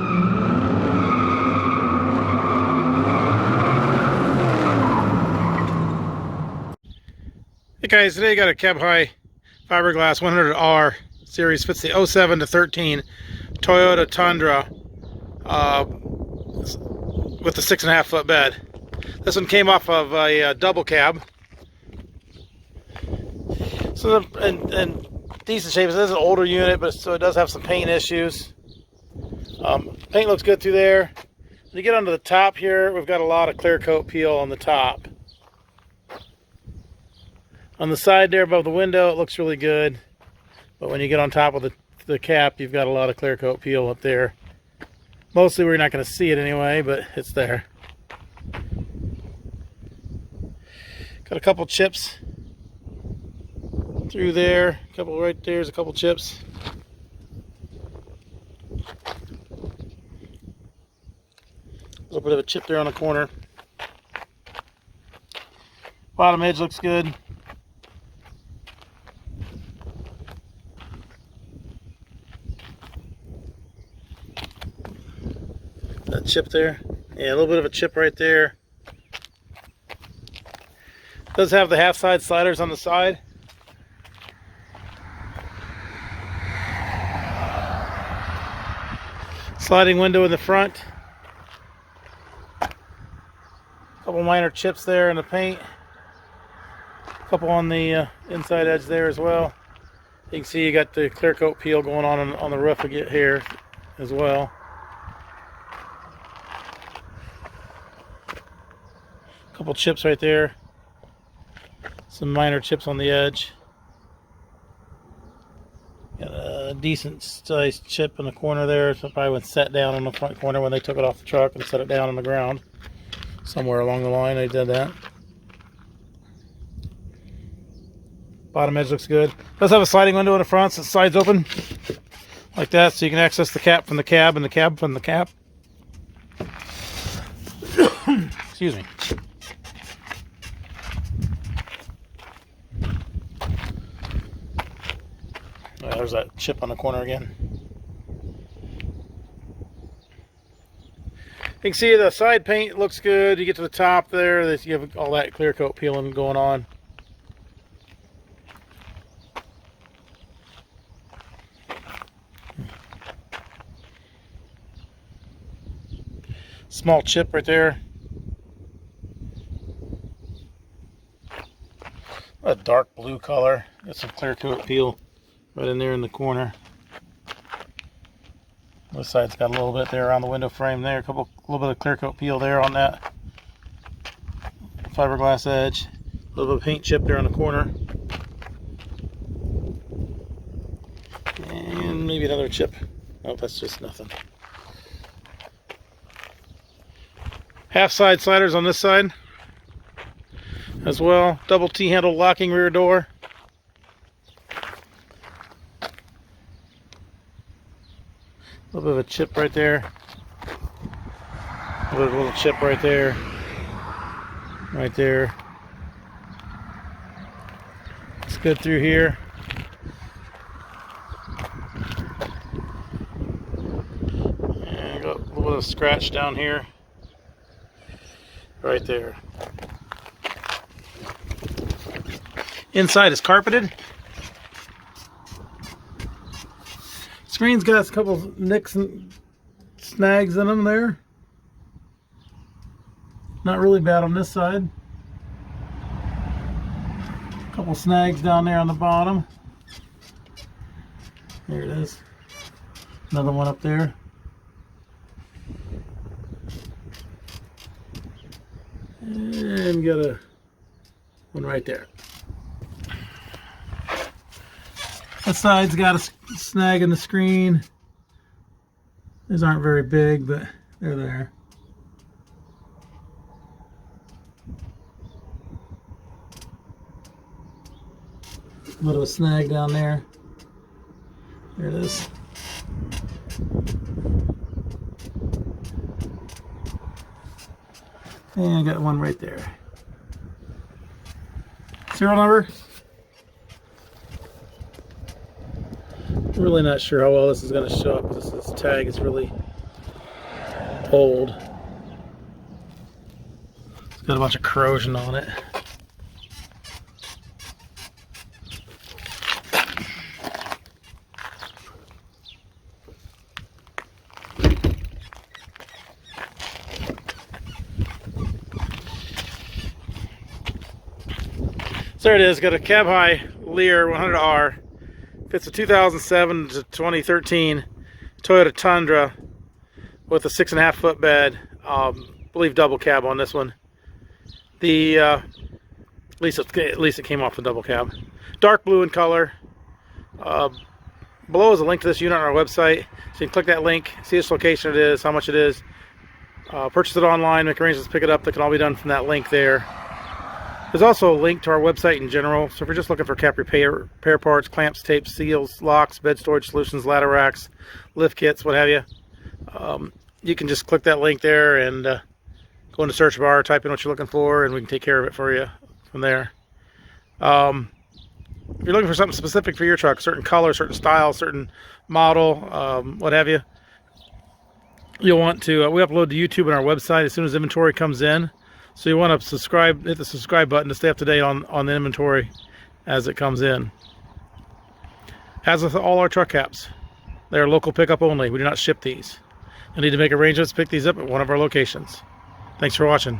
Hey guys, today I got a cab high fiberglass 100R series, fits the 07 to 13 Toyota Tundra with a 6.5 foot bed. This one came off of a double cab, so in decent shape. This is an older unit, but so it does have some paint issues. Paint looks good through there. When you get onto the top here, we've got a lot of clear coat peel on the top. On the side there above the window, it looks really good. But when you get on top of the cap, you've got a lot of clear coat peel up there. Mostly we're not going to see it anyway, but it's there. Got a couple chips through there. A couple right there's a couple chips. A little bit of a chip there on the corner. Bottom edge looks good. That chip there, yeah, a little bit of a chip right there. Does have the half side sliders on the side. Sliding window in the front. Couple minor chips there in the paint. Couple on the inside edge there as well. You can see you got the clear coat peel going on the roof here as well. Couple chips right there. Some minor chips on the edge. Got a decent sized chip in the corner there. So probably went set down in the front corner when they took it off the truck and set it down on the ground. Somewhere along the line they did that. Bottom edge looks good. Does have a sliding window in the front, so it slides open like that, so you can access the cap from the cab and the cab from the cap. Excuse me. There's that chip on the corner again. You can see the side paint looks good. You get to the top there, you have all that clear coat peeling going on. Small chip right there. A dark blue color. Got some clear coat peel right in there in the corner. This side's got a little bit there around the window frame there. A little bit of clear coat peel there on that fiberglass edge. A little bit of paint chip there on the corner. And maybe another chip. Nope, that's just nothing. Half side sliders on this side as well. Double T-handle locking rear door. A little bit of a chip right there. A little chip right there. Right there. It's good through here. And got a little bit of scratch down here. Right there. Inside is carpeted. Screen's got a couple nicks and snags in them there. Not really bad on this side. A couple snags down there on the bottom. There it is. Another one up there. And got one right there. That side's got a snag in the screen. These aren't very big, but they're there. A little snag down there. There it is. And I got one right there. Serial number. Really not sure how well this is going to show up because this tag is really old. It's got a bunch of corrosion on it. So there it is. Got a cab high Leer 100R. Fits a 2007 to 2013 Toyota Tundra with a 6.5 foot bed. I believe double cab on this one. At least it came off the double cab. Dark blue in color. Below is a link to this unit on our website, so you can click that link, see which location it is, how much it is, purchase it online, make arrangements to pick it up. That can all be done from that link there. There's also a link to our website in general, so if you're just looking for cap repair parts, clamps, tapes, seals, locks, bed storage solutions, ladder racks, lift kits, what have you, you can just click that link there and go in the search bar, type in what you're looking for, and we can take care of it for you from there. If you're looking for something specific for your truck, certain color, certain style, certain model, what have you, you'll want to, we upload to YouTube and our website as soon as inventory comes in. So you want to subscribe, hit the subscribe button to stay up to date on the inventory as it comes in. As with all our truck caps, they are local pickup only. We do not ship these. You'll need to make arrangements to pick these up at one of our locations. Thanks for watching.